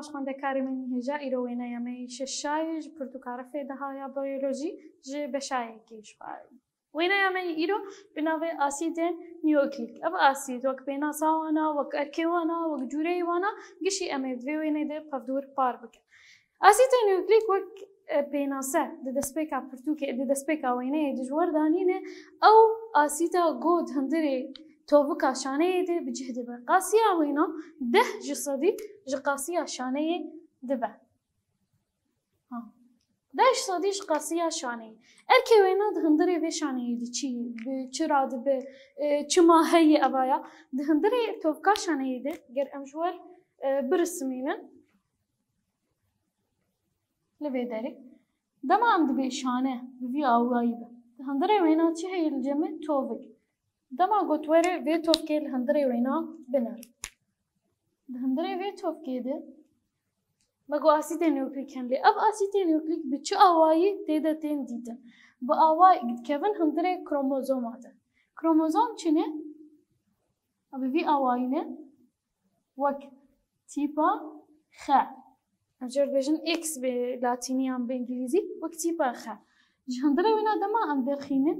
باش خونده کاری منی هجا ایرو وینه یمی ششای پرتوکارفه ده ها یا بیولوژی ج بشای کیش بای وینه یمی ایرو بناوه آسید نیوکلیک اب آسید وک بینا ساوانا وک ارکیوانا وک جوری وانا گشی امی دوی وینه ده پفدور پار بکن آسید نیوکلیک وک بیناسه ده دسپیکا پرتوکه ده دسپیکا وینه دجوار دانینه او آسیدا گود هندره توفكا شانه ده بجهد به قاسية وينا ده جصدي قاسية شانه دبه ده جصدي قاسية شانه اركي وينا ده هندري به شانه دي چي بچرا ده به چما هي ابايا ده هندري توفكا شانه ده گر امجوار برسمينه لبه داري ده ما عم دبه شانه بفي آوائي به ده هندري وينا چي هي الجمع توفك دما گوتوره وی توفکه هندره وینا بنر. هندره وی توفکه ده مگو آسید نیوکلیک هنلی. اب آسید نیوکلیک بچه آوایی تیده تین دیدن. با آوای کهون هندره کروموزوم آده. کروموزوم چنه؟ اب وی آوایی نه وک تیپا خ. امجر بجن X به لاتینی هم به انگلیزی وک تیپا خ. هندره وینا دما ام درخینه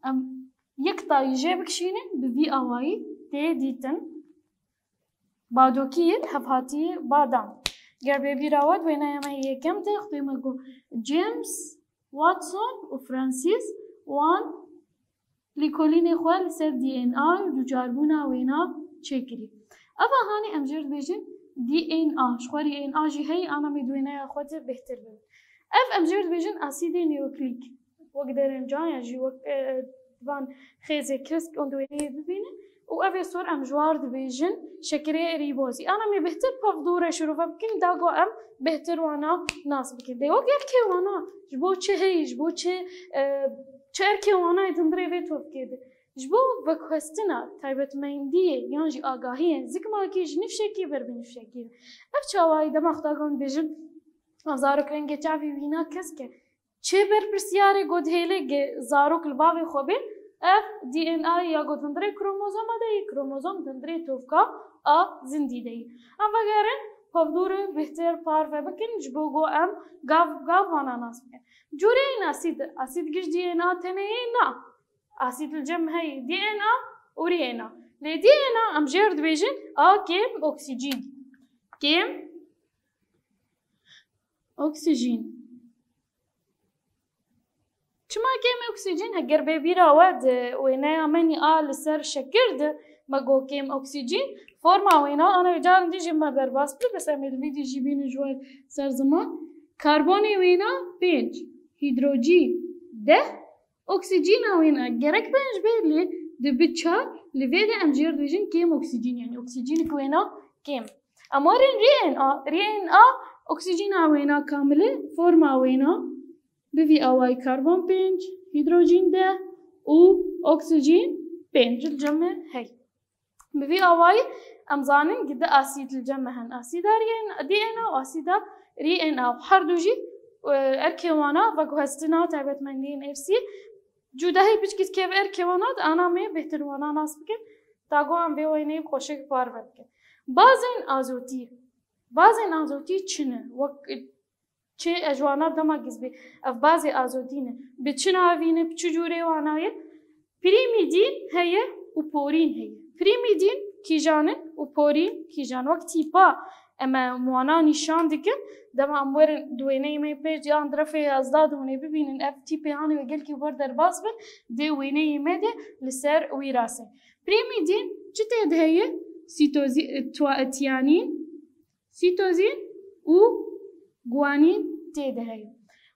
ام یک تایجه بکشینه به وی آوایی تی دیتن بادوکیه هفاتی بادام گر به بیراود و نایمه یکم تی خطیمه گو جیمز واتسون و فرانسیس وان لیکولین خوال سر دی این آی دو جاربونا وینا چکری اما هانی امجرد بیجن دی این آ شخوری این آجی هی آنا میدوینه خود بهتر بود اف امجرد بیجن اسید نیوکلیک وقت درن جان یا جی وقت وان خیزه کس کندوینی ببینه و اوه سور ام جوار دبیجن شکری ریبوزی انا می بهتر پفدوره شروع بکن داغو ام بهتر وانا ناس بکن دیو گر که وانا جبو چه هی جبو چه ارکی وانا ایدندره وی توب کده جبو بکوستنا تایبت مندیه یانجی آگاهیه زکما کی جنفشکی بر بنفشکی اف چاوای دماغ داغون بیجن ازارو کرنگه چاوی وینا کس که چه بر پرسیاره گود هیله زارو کلباوی خوبه اف دی ان آی یا گود هندره کروموزوم ده کروموزوم هندره توفکا آ زندی ده ام وگرن پفدوره بهتر پار و بکن جبو گو ام گاو وانا ناس بکن جوره این اسید گش دی ان آ تنه نا اسید الجمع هی دی ان آ اوری ان آ لی دی ان آ ام جرد بیجن آ کم اکسیجین کم اکسیجین چما کم اکسیجین هگر به بیرا ود وینا منی آل سر شکرد مگو کم اکسیجین فرما وینا آنا جان دیجی ما در باس بس امیل ویدی جیبین جوال سر زمان کربونی وینا 5 هیدروژین 10 اکسیجین وینا گرک 5 بیلی دبی 4 لوید امجیر دیجین کم اکسیجین یعنی اکسیجین کوینا کم امارین رین آ اکسیجین وینا کامله فرما وینا بوی آوای کربن 5 هیدروژین 10 و اکسیژن 5 الجمع هی بوی آوای امزانن گده اسید الجمع هن اسید دی ان و اسید ری ان او هر دوجی ارکیوانا و گوهستنا تایبت منگین افسی جودهی بچکیت که ارکیوانا انا می بهتر وانا ناس بکن تاگو هم بیوینه خوشک پار بکن بعضین آزوتی چنه چه اجوانا دما گزبی اف بعضی آزودینه به چه ناوینه به چه جوره وانایه پریمیدین هیه و پورین هیه پریمیدین کیجانه و پورین کیجان وقتی با اما موانا نشان دیکن دما امور دوینه ایمه پیج دیان درفه ازدادونه ببینن اف تیپی هانی و گل کی بر در باس بن دی وینه ایمه دی لسر ویراسه پریمیدین چه تیده هیه سیتوزین و گوانین تیده هی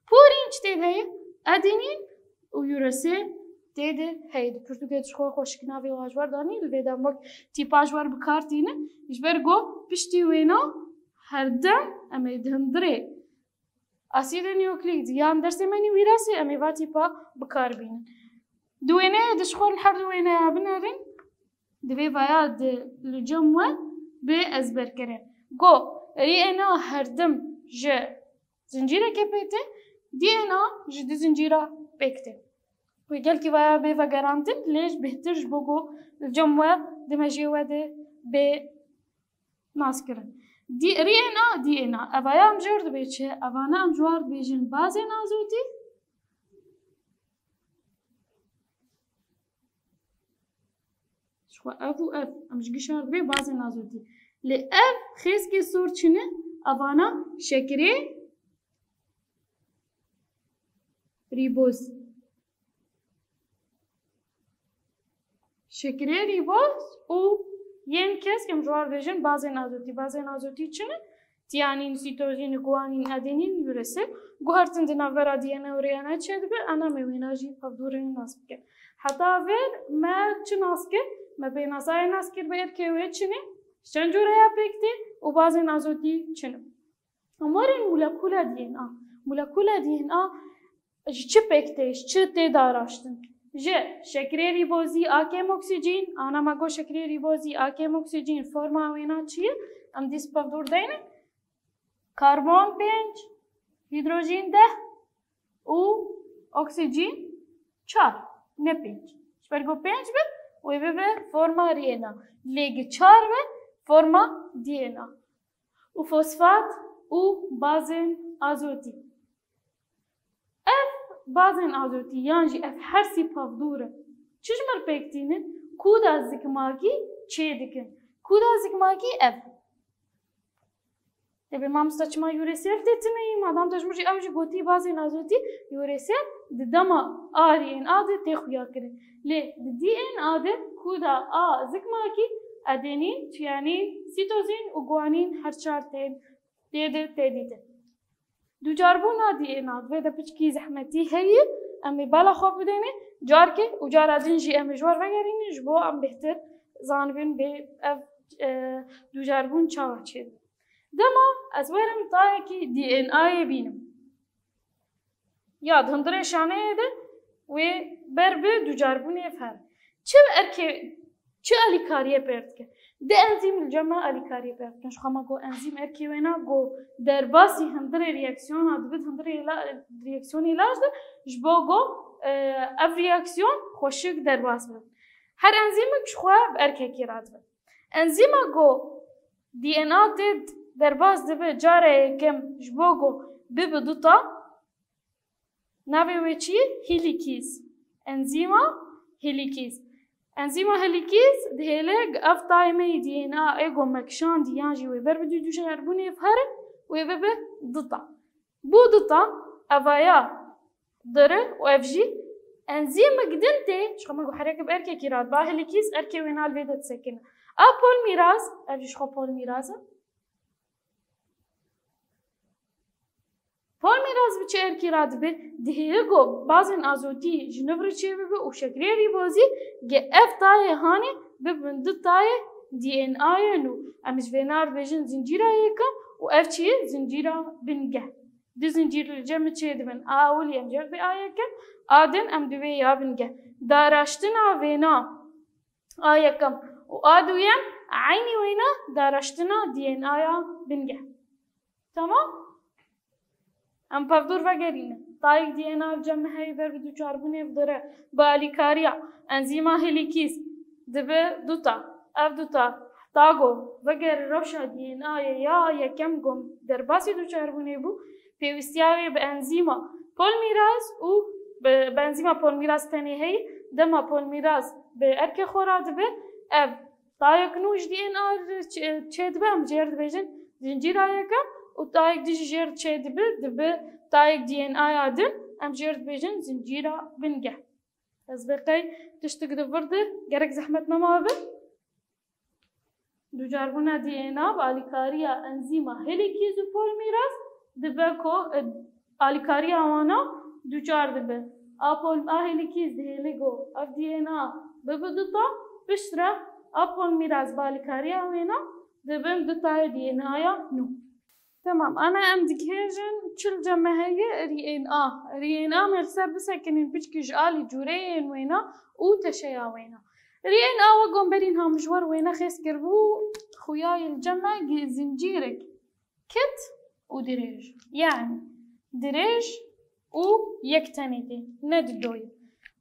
پورین چه تیده هی ادینین و یورسین تیده هی پرتوکه تشخواه خوشکناوی و آجوار دانی الویدم وقت تیپ آجوار بکارتینه ایشبر گو پشتی وینا هر دم امی دهندره اسید نیوکلیک دیان درسی منی ویراسی امی و تیپا بکار بینن دوینه دشخور هر دوینه بنارین دوی باید لجمع به ازبر کرن گو ری انا هر دم ج زنجیره که پیته دی انا جدی زنجیره بکته و گل کی ویا به و گارانتن لیش بهترش بگو جمع دمجی و ده به ناس کرن ري ان ا دي ان ا افايا ام جورد بيتشي افانا ام جوارد بيجن بازين ازوتي شو اف و اف ام جيشار بي بازين ازوتي لي اف خيسكي صور چنه افانا شكري ريبوز شكري ريبوز و ين كيس كم جوار بيجن بازين ازوتي چنه تيانين سيتوزين غوانين ادينين يورسل غوهرتن دنافرا دينا وريانا چدب انا ميناجي فدورين ناسك حتى فير ما چناسك ما بين ساي ناسكر بير كيوي چنه شنجوريا بيكتي وبازين ازوتي چنه امورين مولكولا دي ان ا چه بيكتيش چه تداراشتن ج شکری ریبوزی آکم اکسیژن آنا مگو شکری ریبوزی آکم اکسیژن فرما وینا چیه ام دیس پفدور دینه کربن 5 هیدروژن 10 و اکسیژن 4 نه 5 شپرگو 5 به و به فرما رینا لیگ 4 به فرما دینا و فسفات و بازن آزوتی بازن آزوتی یانجی اف هر سی پفدوره چشمر پکتینه کود از زکماگی چه دکن کود از زکماگی اف تبی مامستا چما یورسیل دیتنه ایم آدم تجمعی اوجی گوتی بازن آزوتی یورسیل ددما آری این آده تخویا کرن لی دی این آده کودا آ زکماگی ادنین تیانین سیتوزین و گوانین هر چار تیده دو جاربونا دي اناد ودا بچكي زحمتي هي امي بالا خوب بديني جاركي وجار ادنجي امي جوار وگريني جبو ام بهتر زانبين ب دو جاربون چاوا چيد دما ازورم تاكي دي ان اي بينم ياد هندره شانه ده و برب دو جاربوني فر چه اركي چه اليكاريه پرتك ده انزيم الجمع اليكاريه پرتك شو خما گو انزيم اركي وينا گو در باسی هندره ریاکسیون هدبت هندره ریاکسیون علاج ده جبو گو اف ریاکسیون خوشک در باس بد هر انزیم کشخوا برککی راد بد انزیم گو دی ان ا تد در باس ده جاره کم جبو گو ببدوتا ناوی وچی هیلیکیز انزیما هیلیکیز انزيما هليكيز دهيلك اف تايمي دي ان ا ايغو مكشان ديانجي ويبر بدو دوش غربوني فهر ويبر ضطا بو ضطا افايا ضر وافجي انزيم قدنتي شخو ماغو حركة باركي كيرات با هليكيز اركي وينال بيدا تسكن ابول ميراز افجي شخو بول ميرازا بول ميراز بچه اركي راد بي دهيلكو بازن ازوتي جنوبر چه بي و شكري ريبوزي گه اف تاي هاني ببند تاي دي ان اي نو امش فينار بيجن زنجيرا يكم و اف چه زنجيرا بنگه دي زنجير الجم چه دبن اول يمجر بي ايكم ادن ام دوي يا بنگه داراشتنا وينا ايكم و ادو يم عيني وينا داراشتنا دي ان اي بنگه تمام ام پفدور وگرینه تایک دی ان ار جمع هی بر بدو چاربونه بدره بالیکاریا انزیما هلیکیز دبه دوتا اف دوتا تاگو وگر روشا دی ان آی یا یکم گم در باسی دو چاربونه بو پیوستیاوی به انزیما پولمیراز و به انزیما پولمیراز تنی هی دما پولمیراز به ارک خورا دبه اف تایک نوش دی ان ار چه دبه هم جرد بیجن زنجیر آیکم و تایک دیج جرد چه دبه تایک دی ان آی آدن ام جرد بیجن زنجیرا بنگه از بقی تشتگ دورده گرک زحمت نما به دو جاربونا دی ان آ با آلیکاریا انزیما هلیکیز و پولمیراز دبه کو آلیکاریا وانا دو چار دبه آپول هلیکیز دهیلگو اف دی ان آ ببدوتا بشتره آپولمیراز با آلیکاریا وانا دبه دتای دی ان آیا نو تمام انا ام ديكيجن تشل جمع هي ري ان ا مرسر بسكنين بچكي جالي جورين وينا او تشيا وينا ري ان ا وقوم برين ها مجور وينا خيس كربو خوياي الجمع زنجيرك كت ودريج يعني دريج و يكتنيتي ند دوي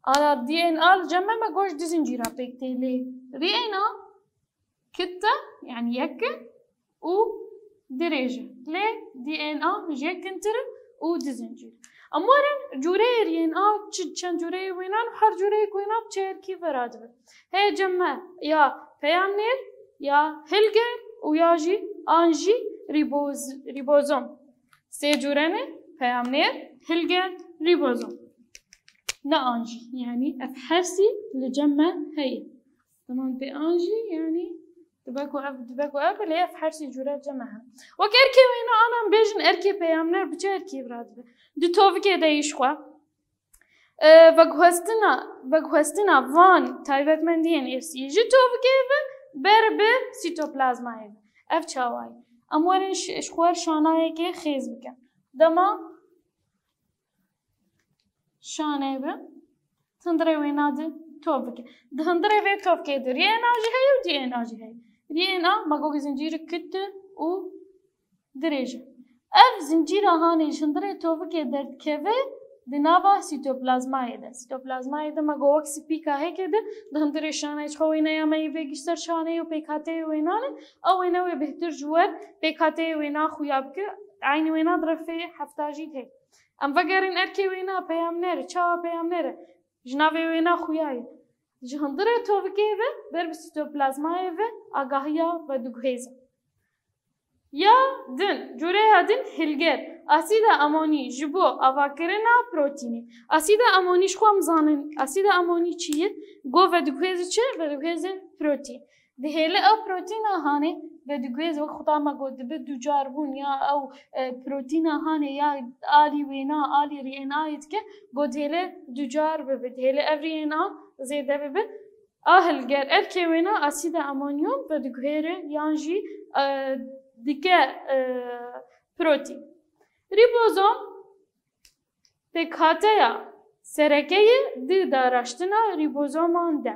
على دي ان ا الجمع ما قوش دي زنجيرا بيكتي لي ري ان ا كتا يعني يك و دريجة لي دي ان ا جي كنتر و دي زنجير امورن جوري رين ا چن جوري وينان هر جوري كوينا بچير كي فرادب هي جمع يا بيامنير يا هلجر ويا جي انجي ريبوزوم سي جورنه بيامنير هلجر ريبوزوم لا انجي يعني افحسي لجمع هي تمام بانجي يعني دبكو اب اللي هي افحسي جورات جمعها وكركي وينا انا بيجن اركي بيامنر بچه اركي برادبه دي توفيكي دايشخوا وگهستنا وان تایبەتمەندیان ئێسیژی تۆ بکەوە بەرە بە سیتۆپلازمایە ئەف چاوای ئەموارن خوار شانایەکێ خێز بکەن دەما شانەیە بە هەندڕێ وێنادە تۆ بکە هەندڕێ وێ تۆ بکەی در ریێناژی هەیە و دیێناژی هەیە ریێنا مەگۆگی زنجیرە کتە و درێژە ئەف زنجیرە هانێژ هەندڕێ تۆ بکێ دەردکەوە دنابا سیتوپلازمایه ده سیتوپلازمایه ده مگه وقت سپیکا هیکه ده دهندره شانه چه وینا یا می ویگیستر شانه و پیکاته وینانه او وینا و بهتر جوار پیکاته وینا خویاب که عین وینا درفه هفتاجی ده ام وگرین ارکی وینا پیام نره چا پیام نره جنابه وینا خویای جهندره تو وکه و بر سیتوپلازمایه و آگاهیا و دگهیزه یا دن جوره هدن هلگر اسید امونی جبو آواکرنا پروتینی اسید امونی شخوام زانن اسید امونی چیه گو و دگویز چه و دگویز پروتین ده هله او پروتین هانه و دگویز و خدا ما گو دب دوجار بون یا او پروتین هانه یا آلی وینا آلی رینایت که گو دهله دوجار به دهله افرینا زیده به هلگر ارکی وینا اسید امونیوم و دگویره یانجی دیگه پروتین ریبوزوم پکاتیا سرکه دی داراشتنا ریبوزومان ده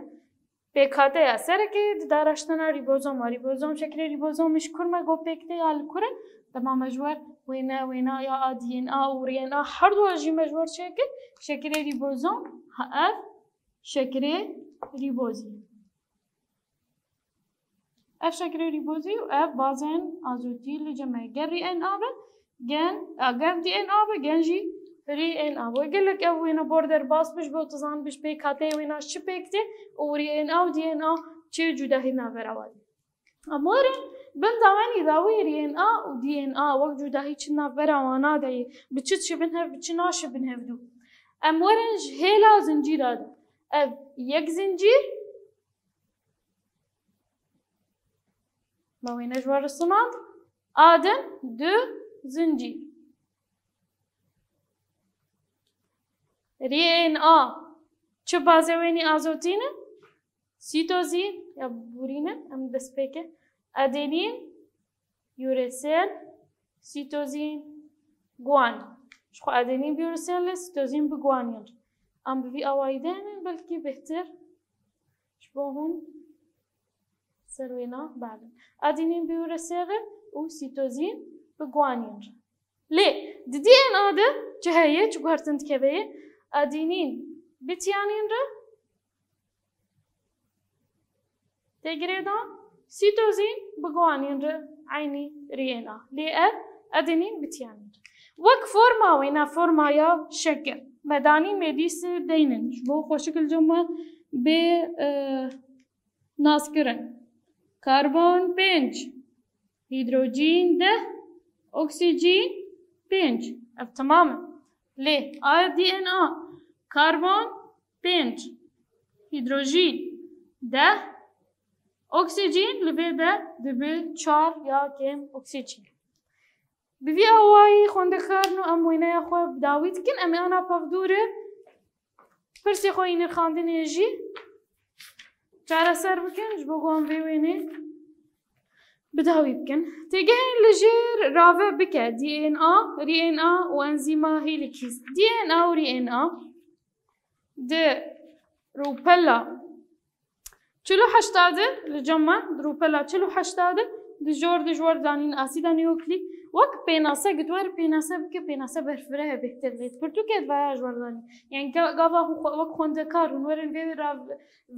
پکاتیا سرکه دی داراشتنا ریبوزوم شکل ریبوزومش کرمه گو پکته آل کره تمام مجور وینا یا آدین و رینا هر دو اجی مجور شکل ریبوزوم اف شکل ریبوزی اف شکل ریبوزی و اف بازن آزوتی لجمعه گر ری ان آبه گن اگر دی ان آبه گنجی ری ان آبه گلک او وینا بوردر باس بش بو تزان بش پیکاته ویناش چی پیکته و ری ان آو دی ان آ چی جداهی نبر آوادی اموره بن زمانی داوی ری ان آ و دی ان آ وقت جداهی چی نبر آوانا دایی بچت چی بنهف بچی ناش بنهف دو اموره هلا زنجیر آده اف یک زنجیر ما وين جوار الصمام آدم دو زنجير رين چه بازه ويني آزوتينه سيتوزين يا بورينه ام دسبيكه ادينين يوريسيل سيتوزين جوان شخو ادينين بيوريسيل سيتوزين بجوانين ام بفي اوايدين بلكي بهتر شبوهن سروينا بعد ادينين بيوريسيل و سيتوزين بجوانين ليه دي ان اده جهيه جوهرتنت كبيه ادينين بتيانين ره تجريدا سيتوزين بجوانين ره عيني رينا ليه ادينين بتيانين وك فورما وينا فورما يا شكل مداني مديس دينن بو خوشكل جمع ب ناسكرن كربون 5 هيدروجين 10 أكسجين 5 تماما ليه دي ان كربون 5 هيدروجين 10 أكسجين لبه دبه 4 يا كم أكسجين بفي أواي خونده خارنو أم وينا يا خواه بداويت كن أمي أنا بفدوره برسي خواه إنر خاندن يجي چاره سر بکن جبو گام وینه بداوی بکن تیگه لجر راوه بکه دی ان ری ان و انزیما هیلیکیز دی ان و ری ان ده روپلا چلو هشتاده لجمع روپلا چلو هشتاده ده جور دانین اسید نیوکلیک وەک پێناسە گوتوار پێناسە بکە پێناسە بەرفرەیە بهتر لێت پرتوکێت وایە ژوەردانی یعنی گاوا وەک خوێندەکارون وەرن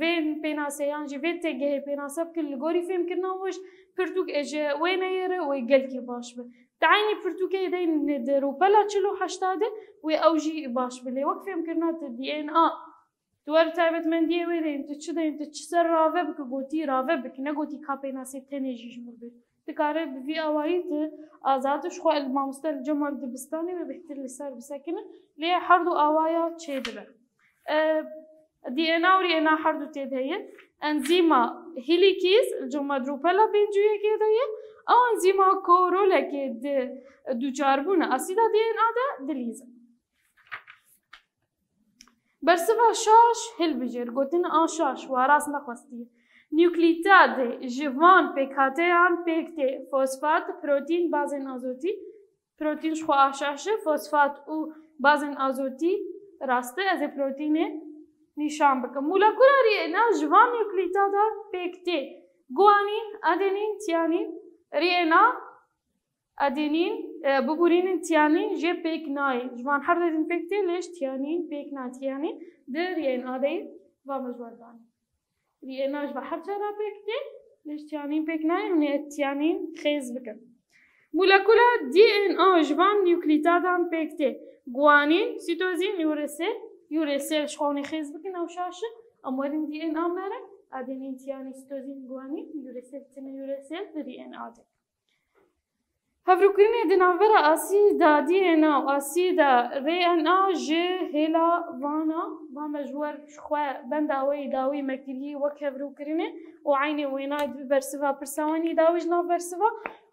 vên pênaseyan jî vê têgehê pênase bikin li gorî fêmkirina weş pirtûk êje wê neyêre wê gelkî baş bi. Teaynî pirtûkê deyên di rûpela 48 wê ew jî baş bi lê wek fêmkirina tu DNA tu wer taybetmendiyê wê deyên tu çi deyên tu çi ser rave bike gotî rave bike ne gotî ka pênasê tenê jî ji mir bê. Dikare bi vî awayî tu azad ji xwe mamoste li cema dibistanê wê bihtir li ser bisekine lê her du awaya çê dibe. DNA و RNA her du tê de heye. Enzîma helikîz cema rûpela pêncûyekê de ye. Ew enzîma ku rolekê di dûçarbûna asîda DNA de dilîze. Bersiva şaş hilbijêr gotin a şaş wa rast nexwestiye. Nükleotidê ji van pêkhateyan pêk tê fosfat, protîn, bazên azotî. Protîn ji xwe a şaş e, fosfat û bazên azotî rast e ez ê protînê nîşan bikim. Molekûla RNA ji van nükleotida pêk tê guanîn, adenîn, tiyanîn, RNA, adenîn, bibûrînên tiyanîn jê pêk nayê. Ji van her dedîn pêk tê lêş tiyanîn pêk na tiyanîn di RNA deyê va mijwardanî. RNA ji her cara pêk tê lêş tiyanîn pêk nayê hûn ê tiyanîn xêz bikin. Molekûla DNA ji van nükleotidan pêk tê guanîn, sîtozîn, uracil uracil ji xwe xêz bikin ew şaş e em werin DNA mere adenîn, tiyanîn, sîtozîn, guanîn, uracil tune uracil di RNA de. Hevrokirinê di navbera asîda DNA û asîda RNA ji hêla vana va me ji wer ji xwe benda wê dawî mekirî wek hevrokirinê û eynê wênayê di bersiva pirsa wanî dawî ji nav bersiva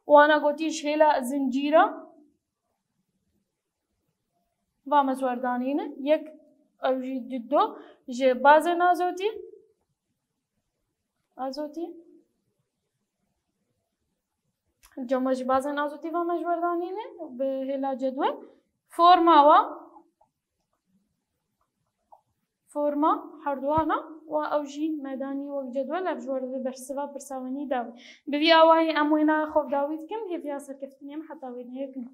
wana gotî ji hêla zincîra va me jiwardanîne yek ew jî du ji bazên azotî cema ji bazên azotî va me jiwardanîne bi hêla cedwel forma herduwana wa ew jî medanî wek cedwel ev ji wer bi bersiva pirsa wanî dawî. Bi vî awayî em wênaya xwe dawî dikin hêviya serkeftinê me heta wêneyê kin.